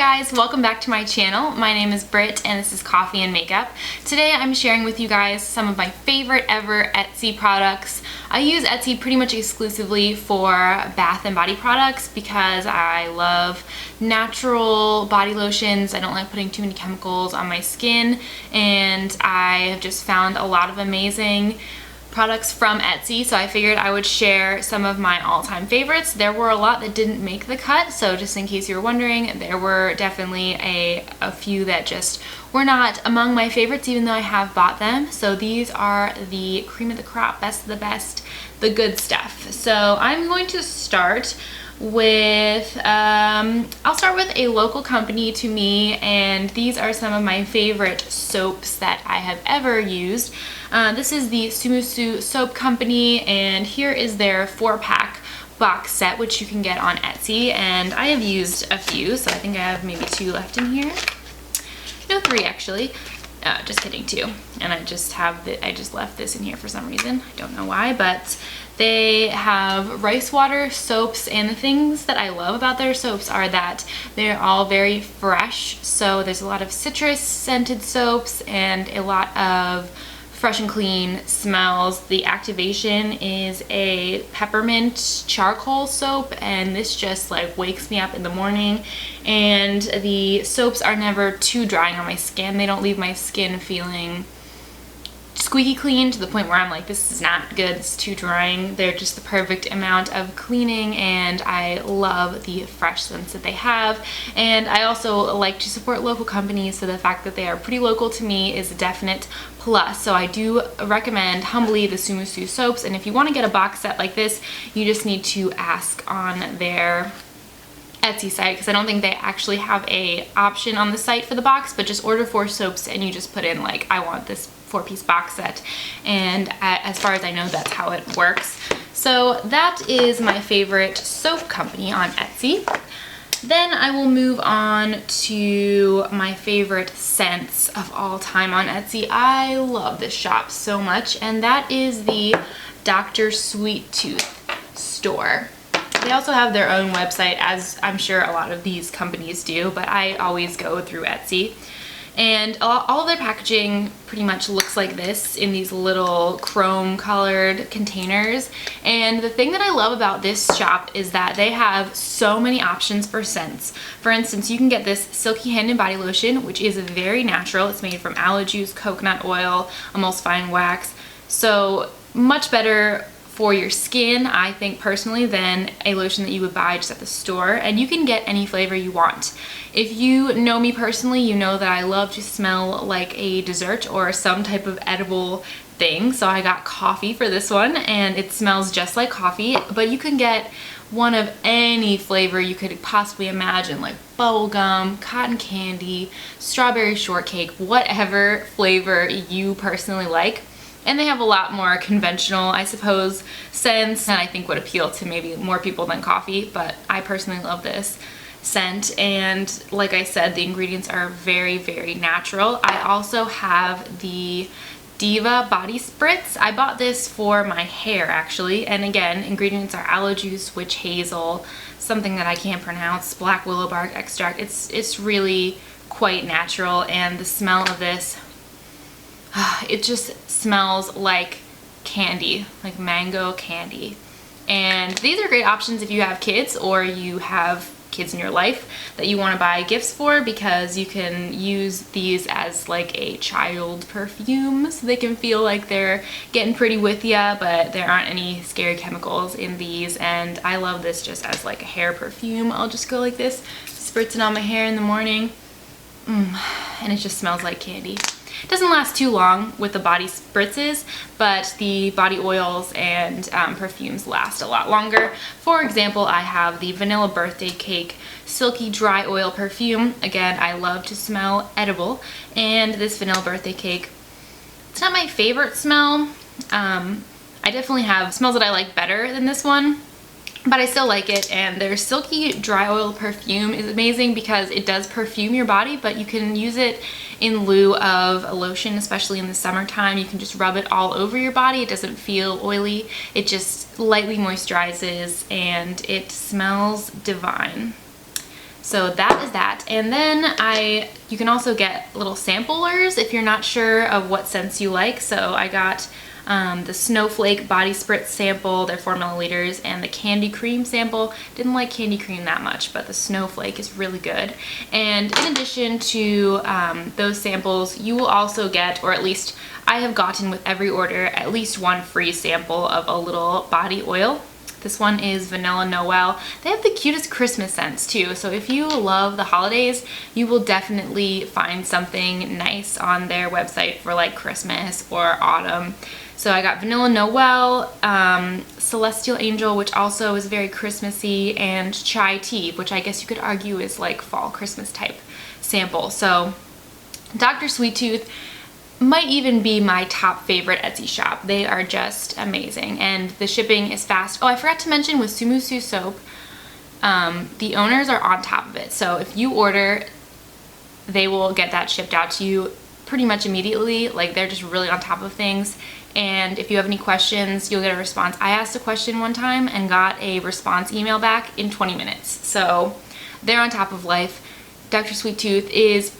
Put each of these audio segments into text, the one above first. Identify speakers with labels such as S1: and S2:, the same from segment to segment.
S1: guys, welcome back to my channel. My name is Britt and this is Coffee and Makeup. Today I'm sharing with you guys some of my favorite ever Etsy products. I use Etsy pretty much exclusively for bath and body products because I love natural body lotions. I don't like putting too many chemicals on my skin, and I have just found a lot of amazing products from Etsy, so I figured I would share some of my all-time favorites. There were a lot that didn't make the cut, so just in case you were wondering, there were definitely a few that just were not among my favorites, even though I have bought them. So these are the cream of the crop, best of the best, the good stuff. So I'm going to start with, I'll start with a local company to me, and these are some of my favorite soaps that I have ever used. This is the SUMU-SU soap company, and here is their 4-pack box set, which you can get on Etsy, and I have used a few, so I think I have maybe 2 left in here. No, 3 actually. Just kidding, 2. And I just left this in here for some reason. I don't know why, but they have rice water soaps, and the things that I love about their soaps are that they're all very fresh. So there's a lot of citrus scented soaps and a lot of fresh and clean smells. The activation is a peppermint charcoal soap, and this just like wakes me up in the morning. And the soaps are never too drying on my skin. They don't leave my skin feeling squeaky clean to the point where I'm like, this is not good, it's too drying. They're just the perfect amount of cleaning, and I love the fresh scents that they have. And I also like to support local companies, so the fact that they are pretty local to me is a definite plus. So I do recommend humbly the SUMU-SU soaps, and if you want to get a box set like this, you just need to ask on their Etsy site, because I don't think they actually have a option on the site for the box, but just order 4 soaps and you just put in like, I want this 4-piece box set, and as far as I know, that's how it works. So that is my favorite soap company on Etsy. Then I will move on to my favorite scents of all time on Etsy. I love this shop so much, and that is the Dr. Sweet Tooth store. They also have their own website, as I'm sure a lot of these companies do, but I always go through Etsy. And all of their packaging pretty much looks like this in these little chrome colored containers. And the thing that I love about this shop is that they have so many options for scents. For instance, you can get this Silky hand and body lotion, which is very natural. It's made from aloe juice, coconut oil, emulsifying wax. So much better for your skin, I think personally, than a lotion that you would buy just at the store. And you can get any flavor you want. If you know me personally, you know that I love to smell like a dessert or some type of edible thing. So I got coffee for this one, and it smells just like coffee, but you can get one of any flavor you could possibly imagine, like bubblegum, cotton candy, strawberry shortcake, whatever flavor you personally like. And they have a lot more conventional, I suppose, scents that I think would appeal to maybe more people than coffee, but I personally love this scent. And like I said, the ingredients are very, very natural. I also have the Diva body spritz. I bought this for my hair actually, and again, ingredients are aloe juice, witch hazel, something that I can't pronounce, black willow bark extract. It's really quite natural, and the smell of this, it just smells like candy, like mango candy. And these are great options if you have kids, or you have kids in your life that you want to buy gifts for, because you can use these as like a child perfume, so they can feel like they're getting pretty with ya, but there aren't any scary chemicals in these. And I love this just as like a hair perfume. I'll just go like this, spritz it on my hair in the morning, and it just smells like candy. It doesn't last too long with the body spritzes, but the body oils and perfumes last a lot longer. For example, I have the Vanilla Birthday Cake Silky Dry Oil Perfume. Again, I love to smell edible, and this Vanilla Birthday Cake, it's not my favorite smell. I definitely have smells that I like better than this one, but I still like it. And their Silky Dry Oil Perfume is amazing because it does perfume your body, but you can use it in lieu of a lotion, especially in the summertime. You can just rub it all over your body. It doesn't feel oily. It just lightly moisturizes, and it smells divine. So that is that. And then you can also get little samplers if you're not sure of what scents you like. So I got the Snowflake Body Spritz sample, they're 4 milliliters, and the Candy Cream sample. Didn't like Candy Cream that much, but the Snowflake is really good. And in addition to those samples, you will also get, or at least I have gotten with every order, at least one free sample of a little body oil. This one is Vanilla Noel. They have the cutest Christmas scents too, so if you love the holidays, you will definitely find something nice on their website for like Christmas or autumn. So I got Vanilla Noel, Celestial Angel, which also is very Christmassy, and Chai Tea, which I guess you could argue is like fall Christmas type sample. So Dr. Sweet Tooth might even be my top favorite Etsy shop. They are just amazing, and the shipping is fast. Oh, I forgot to mention with SUMU-SU soap, the owners are on top of it. So if you order, they will get that shipped out to you pretty much immediately. Like, they're just really on top of things. And if you have any questions, you'll get a response. I asked a question one time and got a response email back in 20 minutes. So they're on top of life. Dr. Sweet Tooth is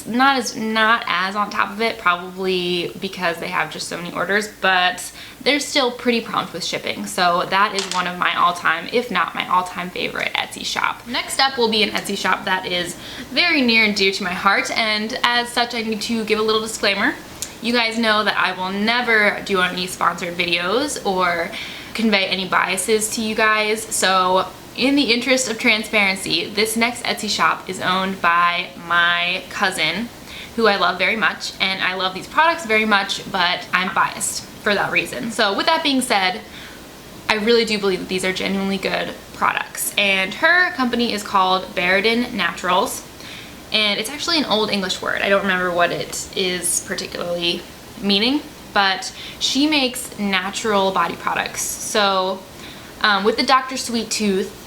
S1: not as on top of it, probably because they have just so many orders, but they're still pretty prompt with shipping. So that is one of my all-time, if not my all-time favorite Etsy shop. Next up will be an Etsy shop that is very near and dear to my heart, and as such I need to give a little disclaimer. You guys know that I will never do any sponsored videos or convey any biases to you guys, so in the interest of transparency, this next Etsy shop is owned by my cousin, who I love very much, and I love these products very much, but I'm biased for that reason. So with that being said, I really do believe that these are genuinely good products. And her company is called Beridan Naturals, and it's actually an old English word. I don't remember what it is particularly meaning, but she makes natural body products. So with the Dr. Sweet Tooth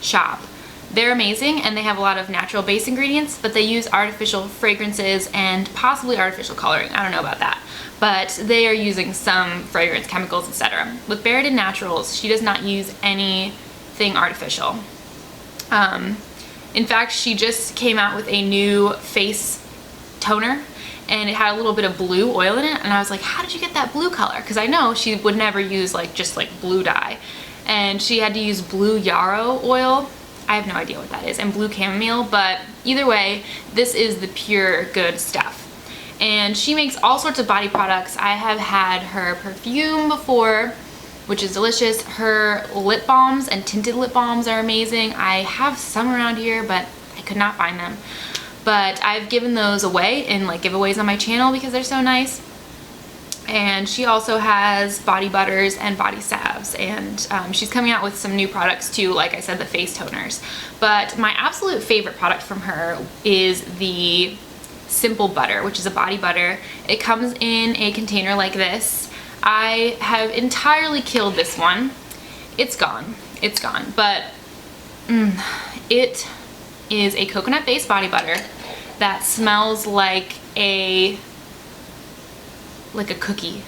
S1: shop, they're amazing, and they have a lot of natural base ingredients, but they use artificial fragrances and possibly artificial coloring. I don't know about that, but they are using some fragrance chemicals, etc. With Beridan Naturals, she does not use anything artificial. In fact, she just came out with a new face toner, and it had a little bit of blue oil in it, and I was like, how did you get that blue color? Because I know she would never use just blue dye, and she had to use blue yarrow oil. I have no idea what that is, and blue chamomile, but either way, this is the pure good stuff. And she makes all sorts of body products. I have had her perfume before, which is delicious. Her lip balms and tinted lip balms are amazing. I have some around here, but I could not find them. But I've given those away in giveaways on my channel because they're so nice. And she also has body butters and body salves, and she's coming out with some new products too, like I said, the face toners. But my absolute favorite product from her is the Simple Butter, which is a body butter. It comes in a container like this. I have entirely killed this one. It's gone, but it is a coconut based body butter that smells like a cookie.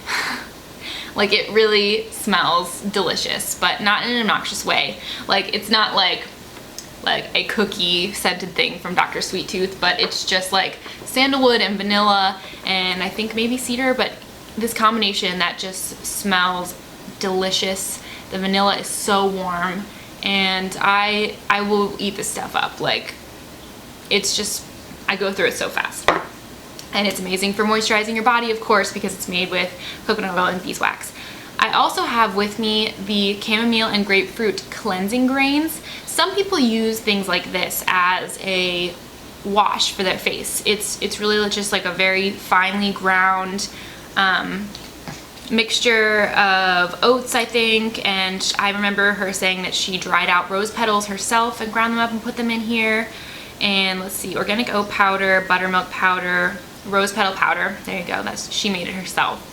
S1: It really smells delicious, but not in an obnoxious way. It's not like a cookie scented thing from Dr. Sweet Tooth, but it's just sandalwood and vanilla and I think maybe cedar, but this combination that just smells delicious. The vanilla is so warm, and I will eat this stuff up. It's just, I go through it so fast. And it's amazing for moisturizing your body, of course, because it's made with coconut oil and beeswax. I also have with me the chamomile and grapefruit cleansing grains. Some people use things like this as a wash for their face. It's really just a very finely ground mixture of oats, I think, and I remember her saying that she dried out rose petals herself and ground them up and put them in here. And let's see, organic oat powder, buttermilk powder, rose petal powder, there you go, she made it herself,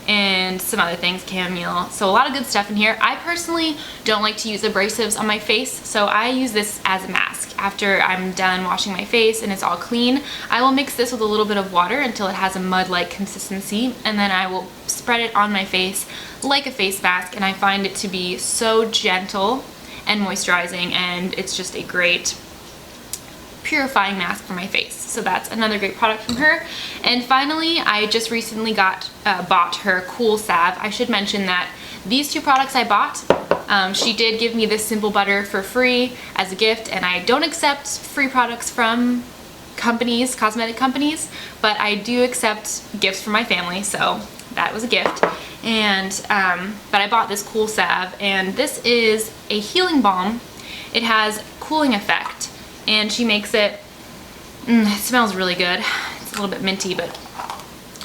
S1: and some other things, chamomile. So a lot of good stuff in here. I personally don't like to use abrasives on my face, so I use this as a mask. After I'm done washing my face and it's all clean, I will mix this with a little bit of water until it has a mud-like consistency, and then I will spread it on my face like a face mask, and I find it to be so gentle and moisturizing, and it's just a great purifying mask for my face. So that's another great product from her. And finally, I just recently bought her Cool Salve. I should mention that these two products I bought, she did give me this simple butter for free as a gift, and I don't accept free products from companies, cosmetic companies, but I do accept gifts from my family, so that was a gift. And but I bought this Cool Salve, and this is a healing balm. It has cooling effect, and she makes it, it smells really good. It's a little bit minty, but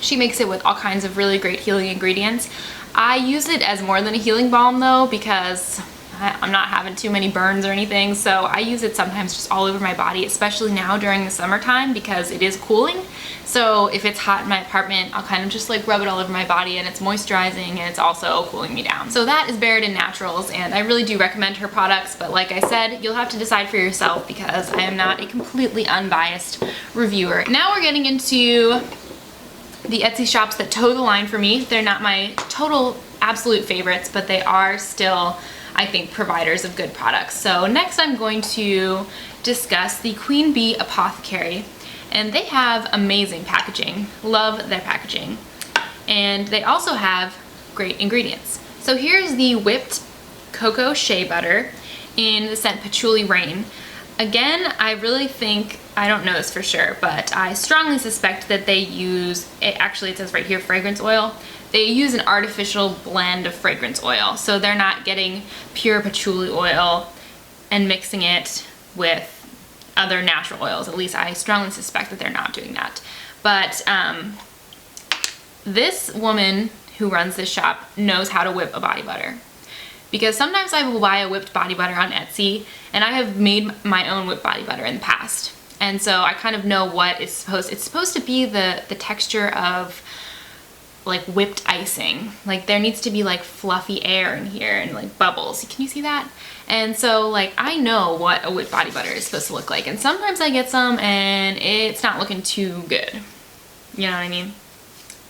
S1: she makes it with all kinds of really great healing ingredients. I use it as more than a healing balm though, because I'm not having too many burns or anything, so I use it sometimes just all over my body, especially now during the summertime because it is cooling. So if it's hot in my apartment, I'll kind of just like rub it all over my body, and it's moisturizing and it's also cooling me down. So that is Beridan Naturals, and I really do recommend her products, but like I said, you'll have to decide for yourself because I am not a completely unbiased reviewer. Now we're getting into the Etsy shops that toe the line for me. They're not my total absolute favorites, but they are still, I think, providers of good products. So next I'm going to discuss the Bee Apothecary, and they have amazing packaging. Love their packaging. And they also have great ingredients. So here's the whipped Coco Shea Butter in the scent Patchouli Rain. Again, I really think, I don't know this for sure, but I strongly suspect that they use, actually it says right here, fragrance oil. They use an artificial blend of fragrance oil, so they're not getting pure patchouli oil and mixing it with other natural oils. At least I strongly suspect that they're not doing that. But this woman who runs this shop knows how to whip a body butter. Because sometimes I will buy a whipped body butter on Etsy, and I have made my own whipped body butter in the past. And so I kind of know what it's supposed to be the texture of like whipped icing. Like there needs to be like fluffy air in here and like bubbles. Can you see that? And so like I know what a whipped body butter is supposed to look like, and sometimes I get some and it's not looking too good. You know what I mean?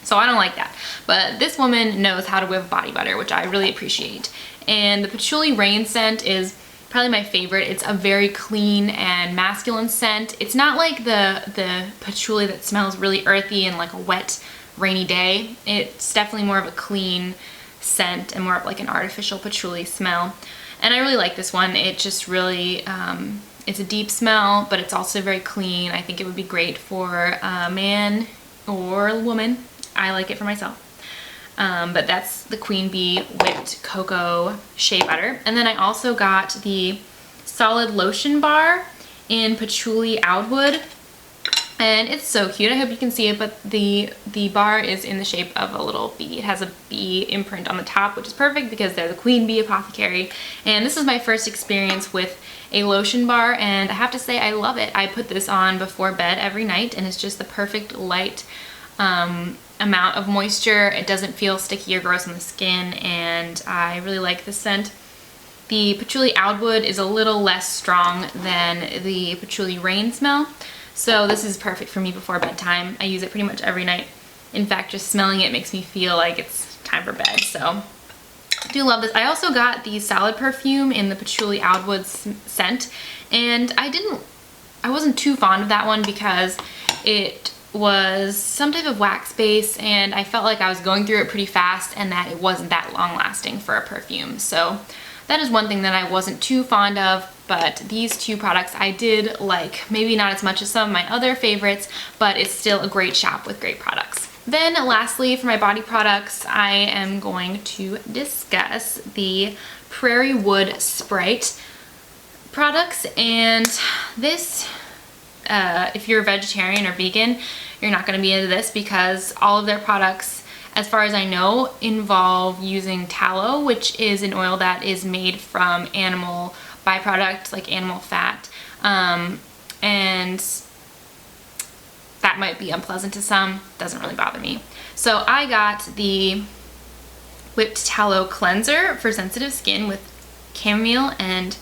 S1: So I don't like that. But this woman knows how to whip body butter, which I really appreciate. And the Patchouli Rain scent is probably my favorite. It's a very clean and masculine scent. It's not like the patchouli that smells really earthy and like a wet, rainy day. It's definitely more of a clean scent and more of like an artificial patchouli smell. And I really like this one. It just really, it's a deep smell, but it's also very clean. I think it would be great for a man or a woman. I like it for myself. But that's the Bee Whipped Coco Shea Butter. And then I also got the Solid Lotion Bar in Patchouli Outwood. And it's so cute. I hope you can see it, but the bar is in the shape of a little bee. It has a bee imprint on the top, which is perfect because they're the Bee Apothecary. And this is my first experience with a lotion bar, and I have to say I love it. I put this on before bed every night, and it's just the perfect light amount of moisture. It doesn't feel sticky or gross on the skin, and I really like this scent. The Patchouli Outwood is a little less strong than the Patchouli Rain smell, so this is perfect for me before bedtime. I use it pretty much every night. In fact, just smelling it makes me feel like it's time for bed, so I do love this. I also got the Salad perfume in the Patchouli Outwood scent, and I wasn't too fond of that one because it was some type of wax base, and I felt like I was going through it pretty fast and that it wasn't that long lasting for a perfume. So that is one thing that I wasn't too fond of, but these two products I did like. Maybe not as much as some of my other favorites, but it's still a great shop with great products. Then lastly, for my body products, I am going to discuss the Prarie Wood Sprite products, and this, if you're a vegetarian or vegan, you're not going to be into this because all of their products, as far as I know, involve using tallow, which is an oil that is made from animal byproduct, like animal fat, and that might be unpleasant to some. Doesn't really bother me. So I got the Whipped Tallow Cleanser for sensitive skin with chamomile and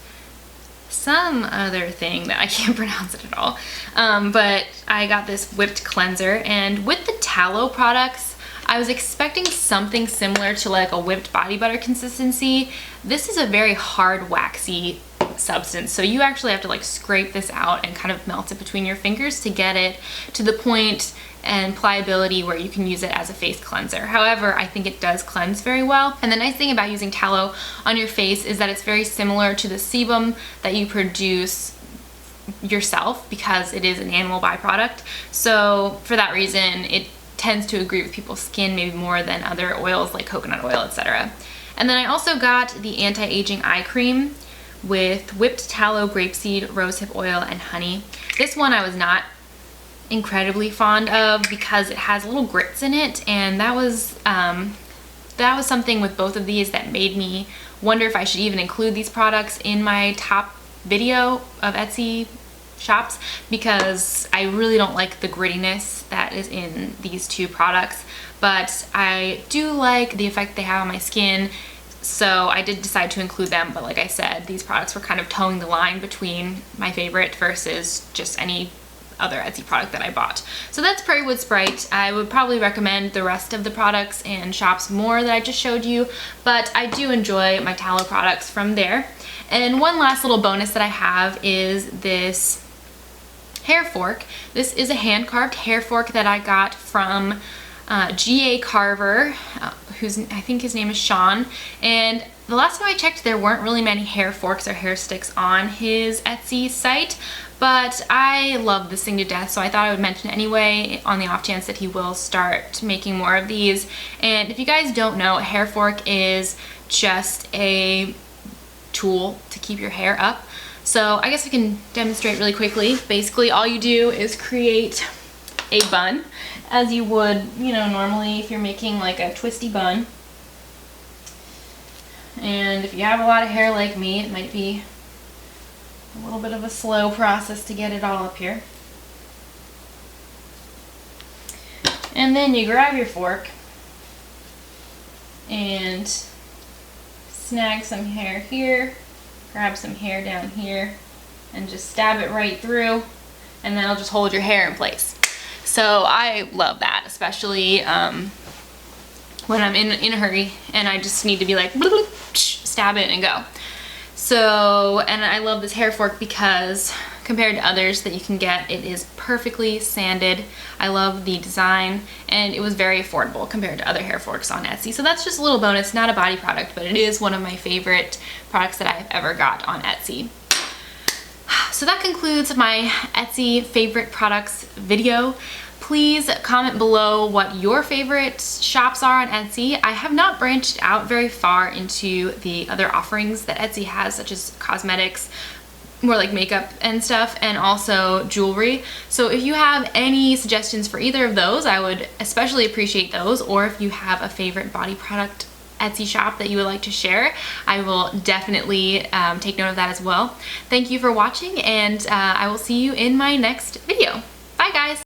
S1: some other thing that I can't pronounce it at all. But I got this whipped cleanser, and with the tallow products, I was expecting something similar to like a whipped body butter consistency. This is a very hard, waxy substance. So you actually have to like scrape this out and kind of melt it between your fingers to get it to the point and pliability where you can use it as a face cleanser. However, I think it does cleanse very well. And the nice thing about using tallow on your face is that it's very similar to the sebum that you produce yourself because it is an animal byproduct. So for that reason, it tends to agree with people's skin maybe more than other oils like coconut oil, etc. And then I also got the anti-aging eye cream with whipped tallow, grapeseed, rosehip oil, and honey. This one I was not incredibly fond of because it has little grits in it, and that was something with both of these that made me wonder if I should even include these products in my top video of Etsy shops, because I really don't like the grittiness that is in these two products, but I do like the effect they have on my skin, so I did decide to include them. But like I said, these products were kind of towing the line between my favorite versus just any other Etsy product that I bought. So that's Prarie Wood Sprite. I would probably recommend the rest of the products and shops more that I just showed you, but I do enjoy my tallow products from there. And one last little bonus that I have is this hair fork. This is a hand-carved hair fork that I got from GACarver, I think his name is Sean, and the last time I checked there weren't really many hair forks or hair sticks on his Etsy site, but I love this thing to death, so I thought I would mention it anyway on the off chance that he will start making more of these. And if you guys don't know, a hair fork is just a tool to keep your hair up. So I guess I can demonstrate really quickly. Basically, all you do is create a bun as you would, you know, normally if you're making like a twisty bun. And if you have a lot of hair like me, it might be a little bit of a slow process to get it all up here. And then you grab your fork and snag some hair here, grab some hair down here, and just stab it right through, and that'll just hold your hair in place. So I love that, especially when I'm in a hurry and I just need to be like, stab it and go. So, and I love this hair fork because compared to others that you can get, it is perfectly sanded. I love the design, and it was very affordable compared to other hair forks on Etsy. So that's just a little bonus, not a body product, but it is one of my favorite products that I've ever got on Etsy. So that concludes my Etsy favorite products video. Please comment below what your favorite shops are on Etsy. I have not branched out very far into the other offerings that Etsy has, such as cosmetics, more like makeup and stuff, and also jewelry. So if you have any suggestions for either of those, I would especially appreciate those. Or if you have a favorite body product Etsy shop that you would like to share, I will definitely take note of that as well. Thank you for watching, and I will see you in my next video. Bye guys!